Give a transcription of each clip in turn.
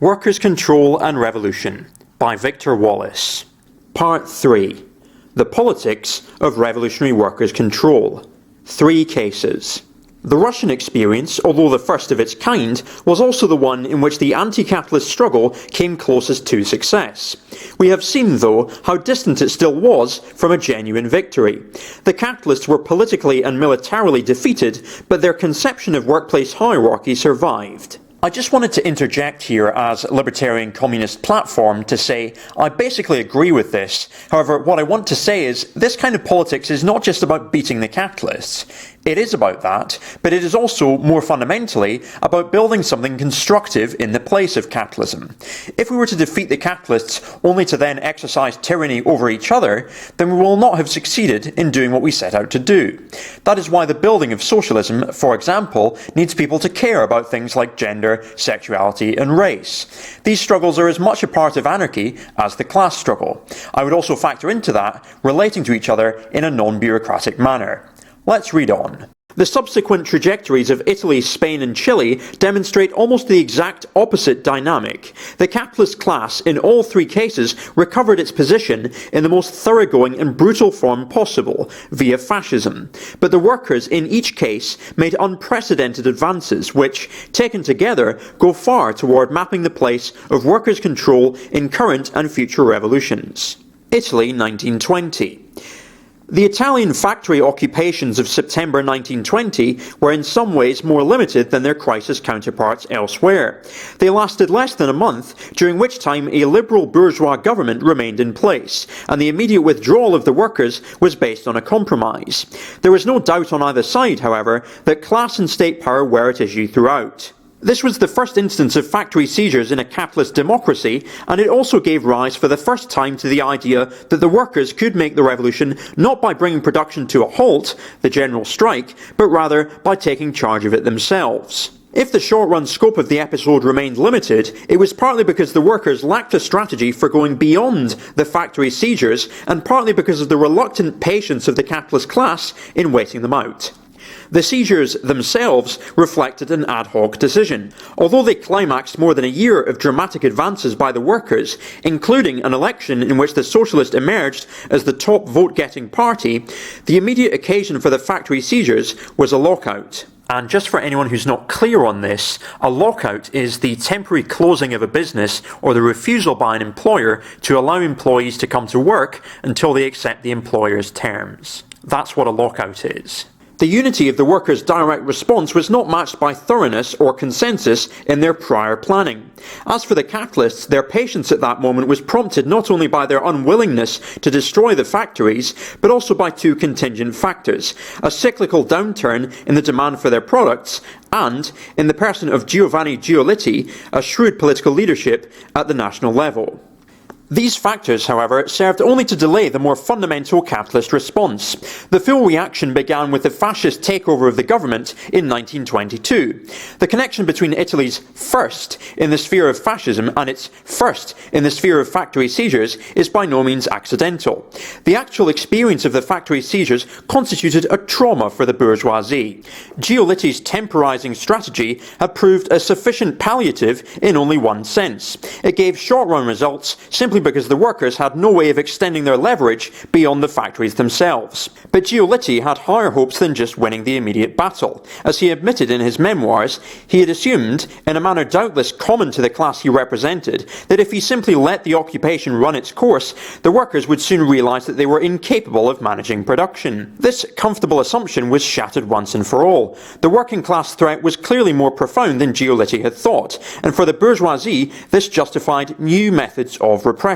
Workers' Control and Revolution by Victor Wallis. Part 3. The Politics of Revolutionary Workers' Control. 3 cases. The Russian experience, although the first of its kind, was also the one in which the anti-capitalist struggle came closest to success. We have seen, though, how distant it still was from a genuine victory. The capitalists were politically and militarily defeated, but their conception of workplace hierarchy survived. I just wanted to interject here as a libertarian communist platform to say I basically agree with this. However, what I want to say is this kind of politics is not just about beating the capitalists. It is about that, but it is also, more fundamentally, about building something constructive in the place of capitalism. If we were to defeat the capitalists only to then exercise tyranny over each other, then we will not have succeeded in doing what we set out to do. That is why the building of socialism, for example, needs people to care about things like gender, sexuality and race. These struggles are as much a part of anarchy as the class struggle. I would also factor into that relating to each other in a non-bureaucratic manner. Let's read on. The subsequent trajectories of Italy, Spain and Chile demonstrate almost the exact opposite dynamic. The capitalist class in all 3 cases recovered its position in the most thoroughgoing and brutal form possible, via fascism. But the workers in each case made unprecedented advances which, taken together, go far toward mapping the place of workers' control in current and future revolutions. Italy, 1920. The Italian factory occupations of September 1920 were in some ways more limited than their crisis counterparts elsewhere. They lasted less than a month, during which time a liberal bourgeois government remained in place, and the immediate withdrawal of the workers was based on a compromise. There was no doubt on either side, however, that class and state power were at issue throughout. This was the first instance of factory seizures in a capitalist democracy, and it also gave rise for the first time to the idea that the workers could make the revolution not by bringing production to a halt, the general strike, but rather by taking charge of it themselves. If the short-run scope of the episode remained limited, it was partly because the workers lacked a strategy for going beyond the factory seizures, and partly because of the reluctant patience of the capitalist class in waiting them out. The seizures themselves reflected an ad hoc decision. Although they climaxed more than a year of dramatic advances by the workers, including an election in which the socialists emerged as the top vote-getting party, the immediate occasion for the factory seizures was a lockout. And just for anyone who's not clear on this, a lockout is the temporary closing of a business or the refusal by an employer to allow employees to come to work until they accept the employer's terms. That's what a lockout is. The unity of the workers' direct response was not matched by thoroughness or consensus in their prior planning. As for the capitalists, their patience at that moment was prompted not only by their unwillingness to destroy the factories, but also by 2 contingent factors: a cyclical downturn in the demand for their products, and, in the person of Giovanni Giolitti, a shrewd political leadership at the national level. These factors, however, served only to delay the more fundamental capitalist response. The full reaction began with the fascist takeover of the government in 1922. The connection between Italy's first in the sphere of fascism and its first in the sphere of factory seizures is by no means accidental. The actual experience of the factory seizures constituted a trauma for the bourgeoisie. Giolitti's temporizing strategy had proved a sufficient palliative in only one sense. It gave short-run results simply because the workers had no way of extending their leverage beyond the factories themselves. But Giolitti had higher hopes than just winning the immediate battle. As he admitted in his memoirs, he had assumed, in a manner doubtless common to the class he represented, that if he simply let the occupation run its course, the workers would soon realise that they were incapable of managing production. This comfortable assumption was shattered once and for all. The working class threat was clearly more profound than Giolitti had thought, and for the bourgeoisie this justified new methods of repression.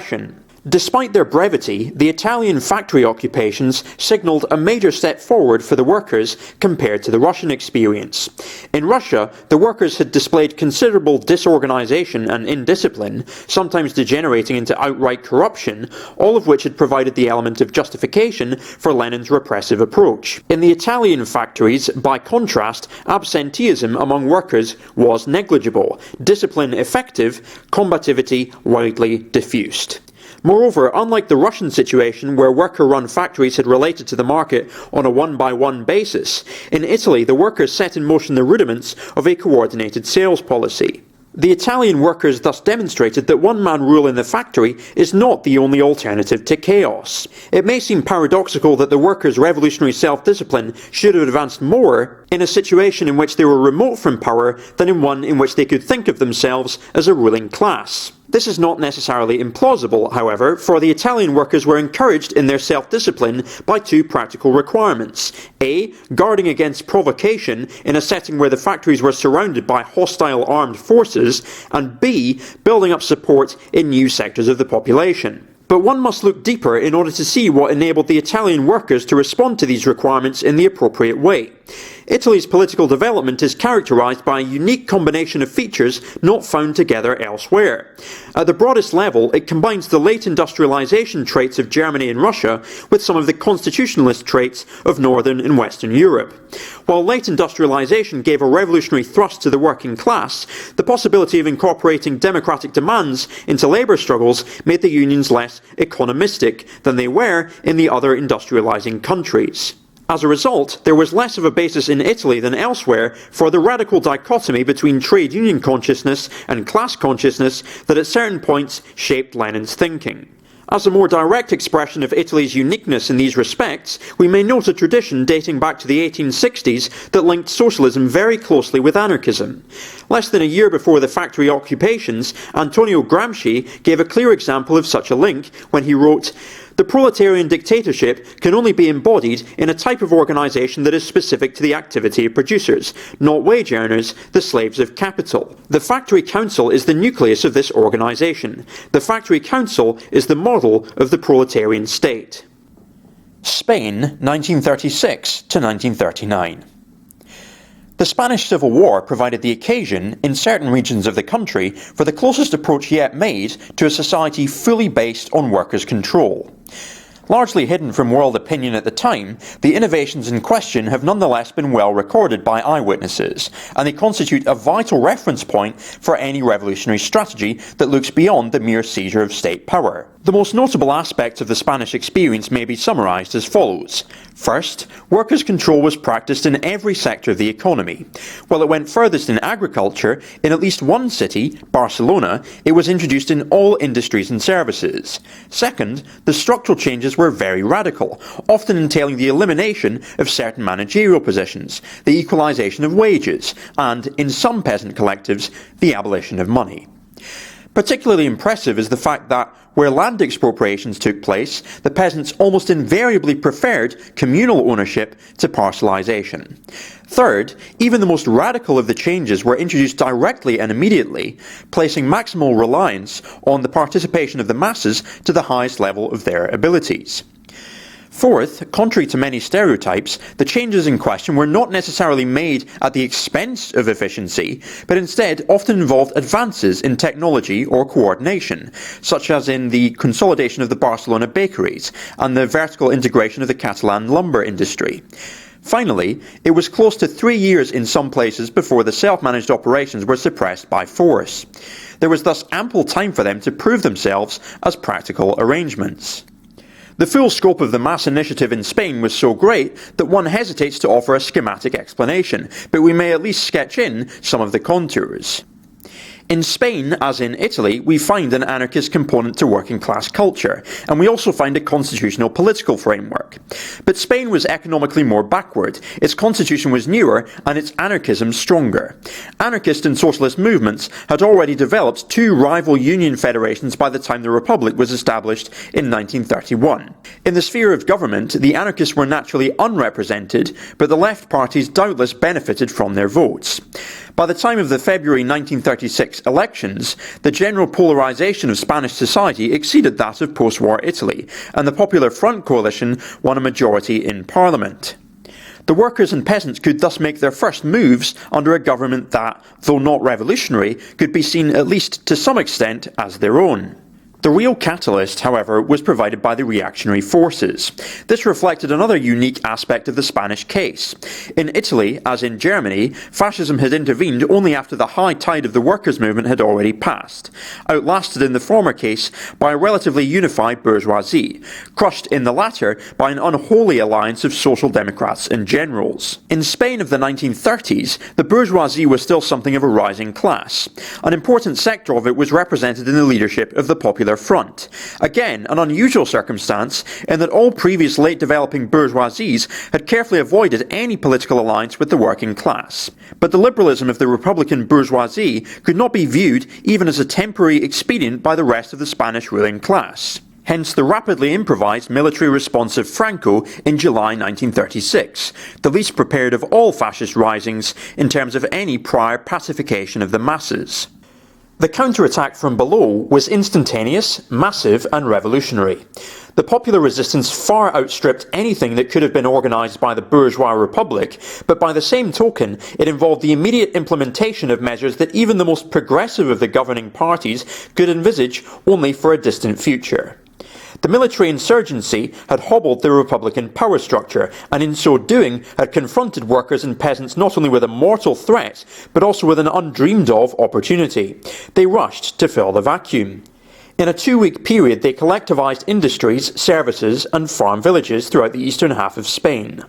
Despite their brevity, the Italian factory occupations signalled a major step forward for the workers compared to the Russian experience. In Russia, the workers had displayed considerable disorganisation and indiscipline, sometimes degenerating into outright corruption, all of which had provided the element of justification for Lenin's repressive approach. In the Italian factories, by contrast, absenteeism among workers was negligible, discipline effective, combativity widely diffused. Moreover, unlike the Russian situation where worker-run factories had related to the market on a one-by-one basis, in Italy the workers set in motion the rudiments of a coordinated sales policy. The Italian workers thus demonstrated that one-man rule in the factory is not the only alternative to chaos. It may seem paradoxical that the workers' revolutionary self-discipline should have advanced more in a situation in which they were remote from power than in one in which they could think of themselves as a ruling class. This is not necessarily implausible, however, for the Italian workers were encouraged in their self-discipline by two practical requirements. A. Guarding against provocation in a setting where the factories were surrounded by hostile armed forces, and B. Building up support in new sectors of the population. But one must look deeper in order to see what enabled the Italian workers to respond to these requirements in the appropriate way. Italy's political development is characterised by a unique combination of features not found together elsewhere. At the broadest level, it combines the late industrialisation traits of Germany and Russia with some of the constitutionalist traits of Northern and Western Europe. While late industrialisation gave a revolutionary thrust to the working class, the possibility of incorporating democratic demands into labour struggles made the unions less economistic than they were in the other industrialising countries. As a result, there was less of a basis in Italy than elsewhere for the radical dichotomy between trade union consciousness and class consciousness that at certain points shaped Lenin's thinking. As a more direct expression of Italy's uniqueness in these respects, we may note a tradition dating back to the 1860s that linked socialism very closely with anarchism. Less than a year before the factory occupations, Antonio Gramsci gave a clear example of such a link when he wrote, "The proletarian dictatorship can only be embodied in a type of organisation that is specific to the activity of producers, not wage earners, the slaves of capital. The factory council is the nucleus of this organisation. The factory council is the model of the proletarian state." Spain, 1936 to 1939. The Spanish Civil War provided the occasion, in certain regions of the country, for the closest approach yet made to a society fully based on workers' control. Largely hidden from world opinion at the time, the innovations in question have nonetheless been well recorded by eyewitnesses, and they constitute a vital reference point for any revolutionary strategy that looks beyond the mere seizure of state power. The most notable aspects of the Spanish experience may be summarised as follows. First, workers' control was practised in every sector of the economy. While it went furthest in agriculture, in at least one city, Barcelona, it was introduced in all industries and services. Second, the structural changes were very radical, often entailing the elimination of certain managerial positions, the equalisation of wages, and, in some peasant collectives, the abolition of money. Particularly impressive is the fact that, where land expropriations took place, the peasants almost invariably preferred communal ownership to parcellisation. Third, even the most radical of the changes were introduced directly and immediately, placing maximal reliance on the participation of the masses to the highest level of their abilities. Fourth, contrary to many stereotypes, the changes in question were not necessarily made at the expense of efficiency, but instead often involved advances in technology or coordination, such as in the consolidation of the Barcelona bakeries and the vertical integration of the Catalan lumber industry. Finally, it was close to 3 years in some places before the self-managed operations were suppressed by force. There was thus ample time for them to prove themselves as practical arrangements. The full scope of the mass initiative in Spain was so great that one hesitates to offer a schematic explanation, but we may at least sketch in some of the contours. In Spain, as in Italy, we find an anarchist component to working class culture, and we also find a constitutional political framework. But Spain was economically more backward, its constitution was newer, and its anarchism stronger. Anarchist and socialist movements had already developed two rival union federations by the time the Republic was established in 1931. In the sphere of government, the anarchists were naturally unrepresented, but the left parties doubtless benefited from their votes. By the time of the February 1936 elections, the general polarisation of Spanish society exceeded that of post-war Italy, and the Popular Front coalition won a majority in Parliament. The workers and peasants could thus make their first moves under a government that, though not revolutionary, could be seen at least to some extent as their own. The real catalyst, however, was provided by the reactionary forces. This reflected another unique aspect of the Spanish case. In Italy, as in Germany, fascism had intervened only after the high tide of the workers' movement had already passed, outlasted in the former case by a relatively unified bourgeoisie, crushed in the latter by an unholy alliance of social democrats and generals. In Spain of the 1930s, the bourgeoisie was still something of a rising class. An important sector of it was represented in the leadership of the Popular Front. Again, an unusual circumstance in that all previous late developing bourgeoisies had carefully avoided any political alliance with the working class. But the liberalism of the Republican bourgeoisie could not be viewed even as a temporary expedient by the rest of the Spanish ruling class. Hence the rapidly improvised military response of Franco in July 1936, the least prepared of all fascist risings in terms of any prior pacification of the masses. The counterattack from below was instantaneous, massive and revolutionary. The popular resistance far outstripped anything that could have been organised by the bourgeois republic, but by the same token it involved the immediate implementation of measures that even the most progressive of the governing parties could envisage only for a distant future. The military insurgency had hobbled the Republican power structure, and in so doing had confronted workers and peasants not only with a mortal threat, but also with an undreamed of opportunity. They rushed to fill the vacuum. In a 2-week period they collectivised industries, services and farm villages throughout the eastern half of Spain.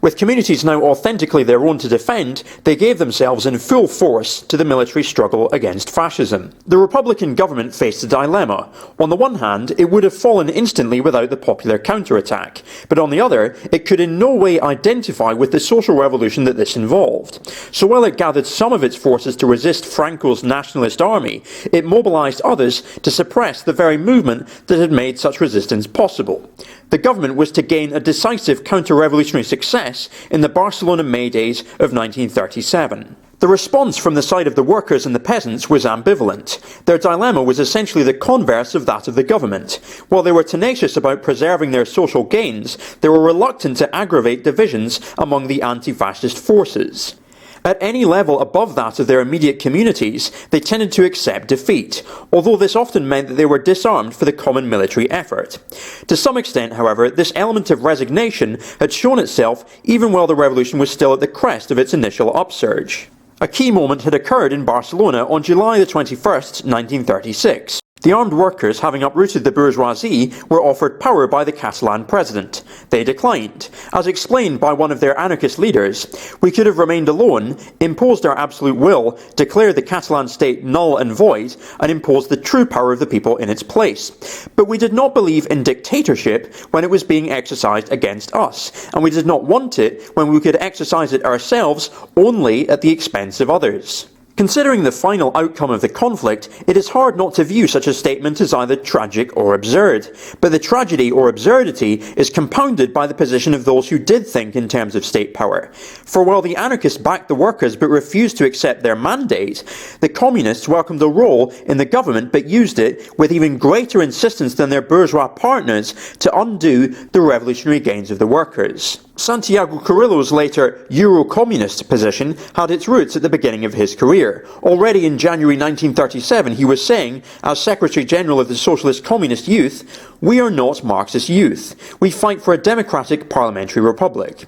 With communities now authentically their own to defend, they gave themselves in full force to the military struggle against fascism. The Republican government faced a dilemma. On the one hand, it would have fallen instantly without the popular counterattack, but on the other, it could in no way identify with the social revolution that this involved. So while it gathered some of its forces to resist Franco's nationalist army, it mobilised others to suppress the very movement that had made such resistance possible. The government was to gain a decisive counter-revolutionary success in the Barcelona May days of 1937. The response from the side of the workers and the peasants was ambivalent. Their dilemma was essentially the converse of that of the government. While they were tenacious about preserving their social gains, they were reluctant to aggravate divisions among the anti-fascist forces. At any level above that of their immediate communities, they tended to accept defeat, although this often meant that they were disarmed for the common military effort. To some extent, however, this element of resignation had shown itself even while the revolution was still at the crest of its initial upsurge. A key moment had occurred in Barcelona on July 21st, 1936. The armed workers, having uprooted the bourgeoisie, were offered power by the Catalan president. They declined. As explained by one of their anarchist leaders, "We could have remained alone, imposed our absolute will, declared the Catalan state null and void, and imposed the true power of the people in its place. But we did not believe in dictatorship when it was being exercised against us, and we did not want it when we could exercise it ourselves only at the expense of others." Considering the final outcome of the conflict, it is hard not to view such a statement as either tragic or absurd. But the tragedy or absurdity is compounded by the position of those who did think in terms of state power. For while the anarchists backed the workers but refused to accept their mandate, the communists welcomed a role in the government but used it with even greater insistence than their bourgeois partners to undo the revolutionary gains of the workers. Santiago Carrillo's later Euro-communist position had its roots at the beginning of his career. Already in January 1937 he was saying, as Secretary-General of the Socialist Communist Youth, "We are not Marxist youth. We fight for a democratic parliamentary republic."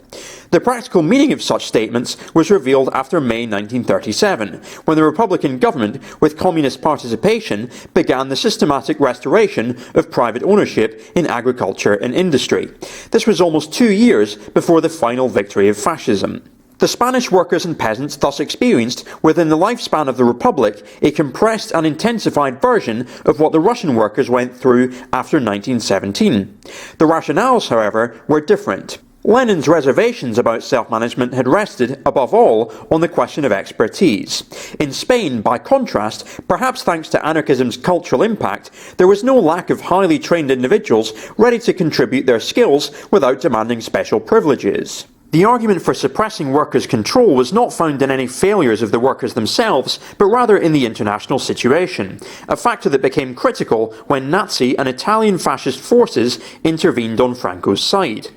The practical meaning of such statements was revealed after May 1937, when the Republican government, with communist participation, began the systematic restoration of private ownership in agriculture and industry. This was almost 2 years before the final victory of fascism. The Spanish workers and peasants thus experienced, within the lifespan of the Republic, a compressed and intensified version of what the Russian workers went through after 1917. The rationales, however, were different. Lenin's reservations about self-management had rested, above all, on the question of expertise. In Spain, by contrast, perhaps thanks to anarchism's cultural impact, there was no lack of highly trained individuals ready to contribute their skills without demanding special privileges. The argument for suppressing workers' control was not found in any failures of the workers themselves, but rather in the international situation, a factor that became critical when Nazi and Italian fascist forces intervened on Franco's side.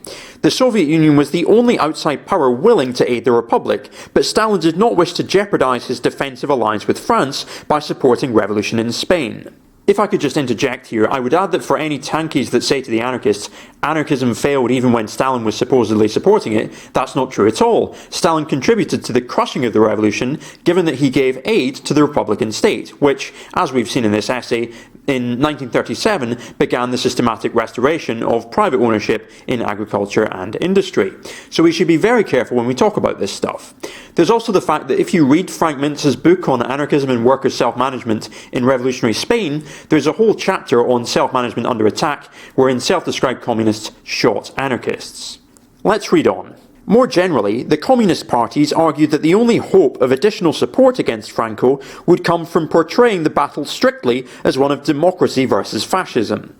The Soviet Union was the only outside power willing to aid the Republic, but Stalin did not wish to jeopardize his defensive alliance with France by supporting revolution in Spain. If I could just interject here, I would add that for any tankies that say to the anarchists, anarchism failed even when Stalin was supposedly supporting it, that's not true at all. Stalin contributed to the crushing of the revolution, given that he gave aid to the Republican state, which, as we've seen in this essay, in 1937 began the systematic restoration of private ownership in agriculture and industry. So we should be very careful when we talk about this stuff. There's also the fact that if you read Frank Mintz's book on anarchism and workers' self-management in revolutionary Spain, there's a whole chapter on self-management under attack, wherein self-described communists shot anarchists. Let's read on. More generally, the Communist parties argued that the only hope of additional support against Franco would come from portraying the battle strictly as one of democracy versus fascism.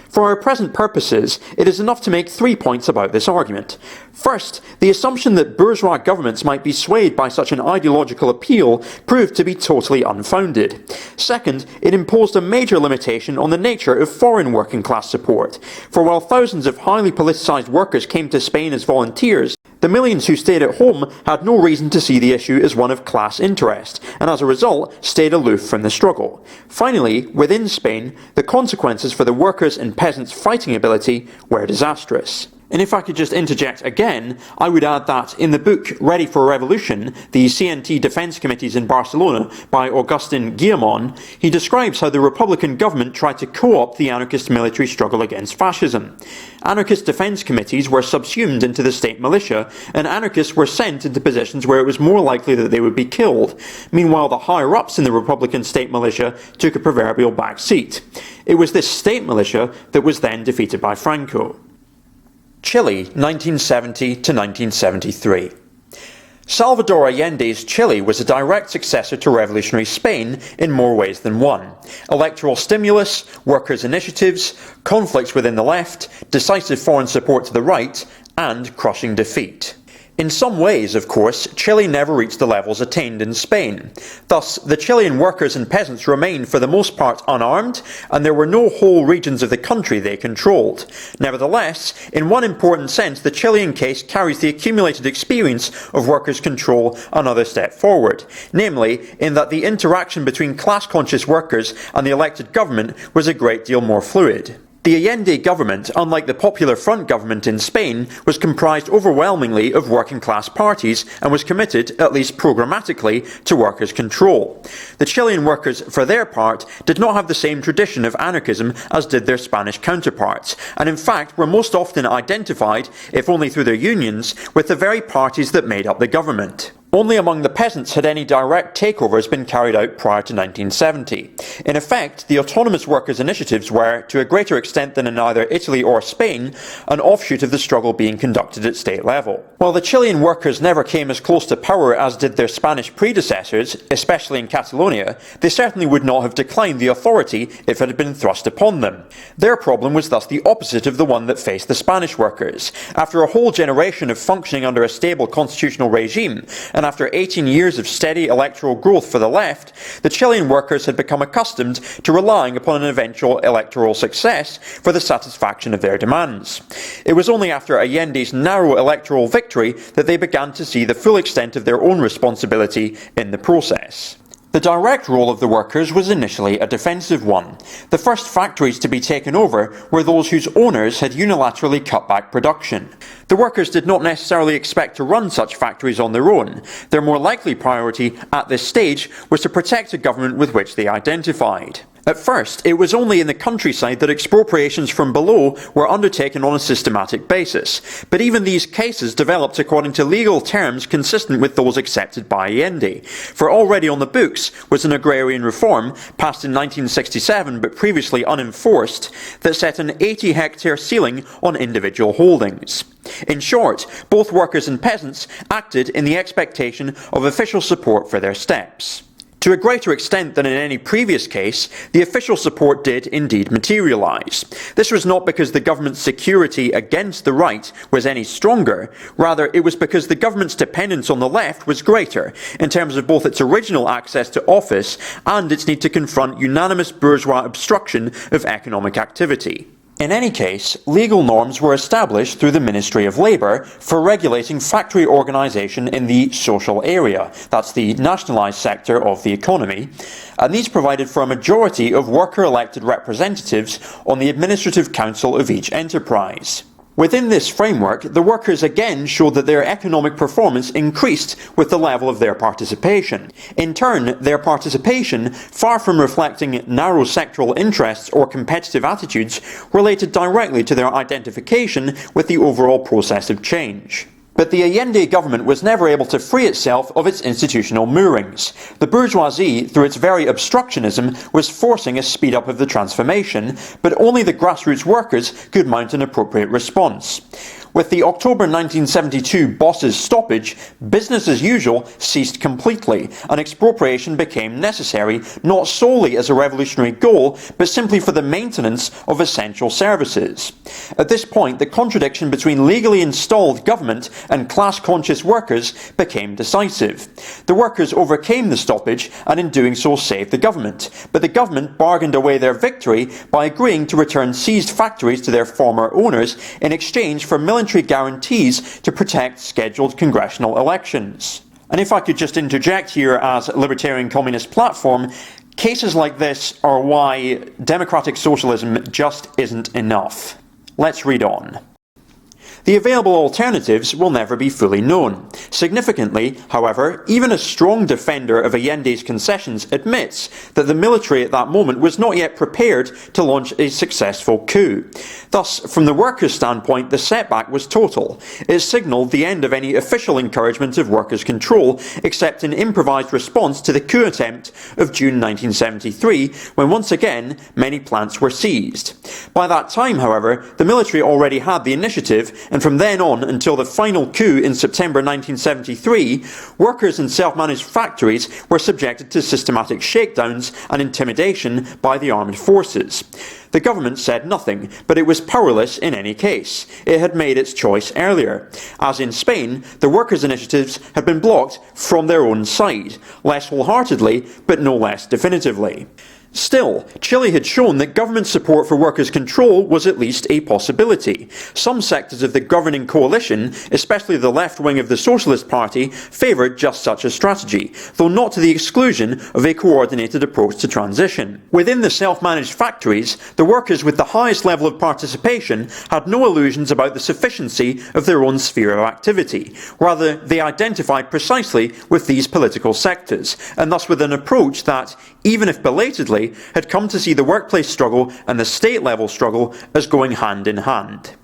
For our present purposes, it is enough to make 3 points about this argument. First, the assumption that bourgeois governments might be swayed by such an ideological appeal proved to be totally unfounded. Second, it imposed a major limitation on the nature of foreign working class support, for while thousands of highly politicised workers came to Spain as volunteers, the millions who stayed at home had no reason to see the issue as one of class interest, and as a result stayed aloof from the struggle. Finally, within Spain, the consequences for the workers' and peasants' fighting ability were disastrous. And if I could just interject again, I would add that in the book Ready for Revolution, the CNT Defence Committees in Barcelona by Agustin Guillamon, he describes how the Republican government tried to co-opt the anarchist military struggle against fascism. Anarchist defence committees were subsumed into the state militia, and anarchists were sent into positions where it was more likely that they would be killed. Meanwhile, the higher-ups in the Republican state militia took a proverbial back seat. It was this state militia that was then defeated by Franco. Chile, 1970 to 1973. Salvador Allende's Chile was a direct successor to revolutionary Spain in more ways than one. Electoral stimulus, workers' initiatives, conflicts within the left, decisive foreign support to the right, and crushing defeat. In some ways, of course, Chile never reached the levels attained in Spain. Thus, the Chilean workers and peasants remained for the most part unarmed, and there were no whole regions of the country they controlled. Nevertheless, in one important sense, the Chilean case carries the accumulated experience of workers' control another step forward, namely, in that the interaction between class-conscious workers and the elected government was a great deal more fluid. The Allende government, unlike the Popular Front government in Spain, was comprised overwhelmingly of working-class parties and was committed, at least programmatically, to workers' control. The Chilean workers, for their part, did not have the same tradition of anarchism as did their Spanish counterparts, and in fact were most often identified, if only through their unions, with the very parties that made up the government. Only among the peasants had any direct takeovers been carried out prior to 1970. In effect, the autonomous workers' initiatives were, to a greater extent than in either Italy or Spain, an offshoot of the struggle being conducted at state level. While the Chilean workers never came as close to power as did their Spanish predecessors, especially in Catalonia, they certainly would not have declined the authority if it had been thrust upon them. Their problem was thus the opposite of the one that faced the Spanish workers. After a whole generation of functioning under a stable constitutional regime, and after 18 years of steady electoral growth for the left, the Chilean workers had become accustomed to relying upon an eventual electoral success for the satisfaction of their demands. It was only after Allende's narrow electoral victory that they began to see the full extent of their own responsibility in the process. The direct role of the workers was initially a defensive one. The first factories to be taken over were those whose owners had unilaterally cut back production. The workers did not necessarily expect to run such factories on their own. Their more likely priority at this stage was to protect a government with which they identified. At first, it was only in the countryside that expropriations from below were undertaken on a systematic basis, but even these cases developed according to legal terms consistent with those accepted by Allende, for already on the books was an agrarian reform, passed in 1967 but previously unenforced, that set an 80-hectare ceiling on individual holdings. In short, both workers and peasants acted in the expectation of official support for their steps. To a greater extent than in any previous case, the official support did indeed materialise. This was not because the government's security against the right was any stronger, rather it was because the government's dependence on the left was greater, in terms of both its original access to office and its need to confront unanimous bourgeois obstruction of economic activity. In any case, legal norms were established through the Ministry of Labour for regulating factory organisation in the social area, that's the nationalised sector of the economy, and these provided for a majority of worker-elected representatives on the administrative council of each enterprise. Within this framework, the workers again showed that their economic performance increased with the level of their participation. In turn, their participation, far from reflecting narrow sectoral interests or competitive attitudes, related directly to their identification with the overall process of change. But the Allende government was never able to free itself of its institutional moorings. The bourgeoisie, through its very obstructionism, was forcing a speed-up of the transformation, but only the grassroots workers could mount an appropriate response. With the October 1972 bosses' stoppage, business as usual ceased completely, and expropriation became necessary not solely as a revolutionary goal, but simply for the maintenance of essential services. At this point, the contradiction between legally installed government and class-conscious workers became decisive. The workers overcame the stoppage and in doing so saved the government, but the government bargained away their victory by agreeing to return seized factories to their former owners in exchange for military guarantees to protect scheduled congressional elections. And if I could just interject here as a Libertarian Communist platform, cases like this are why democratic socialism just isn't enough. Let's read on. The available alternatives will never be fully known. Significantly, however, even a strong defender of Allende's concessions admits that the military at that moment was not yet prepared to launch a successful coup. Thus, from the workers' standpoint, the setback was total. It signalled the end of any official encouragement of workers' control, except an improvised response to the coup attempt of June 1973, when once again many plants were seized. By that time, however, the military already had the initiative, and from then on until the final coup in September 1973, workers in self-managed factories were subjected to systematic shakedowns and intimidation by the armed forces. The government said nothing, but it was powerless in any case. It had made its choice earlier. As in Spain, the workers' initiatives had been blocked from their own side, less wholeheartedly, but no less definitively. Still, Chile had shown that government support for workers' control was at least a possibility. Some sectors of the governing coalition, especially the left wing of the Socialist Party, favoured just such a strategy, though not to the exclusion of a coordinated approach to transition. Within the self-managed factories, the workers with the highest level of participation had no illusions about the sufficiency of their own sphere of activity. Rather, they identified precisely with these political sectors, and thus with an approach that, even if belatedly, had come to see the workplace struggle and the state-level struggle as going hand in hand.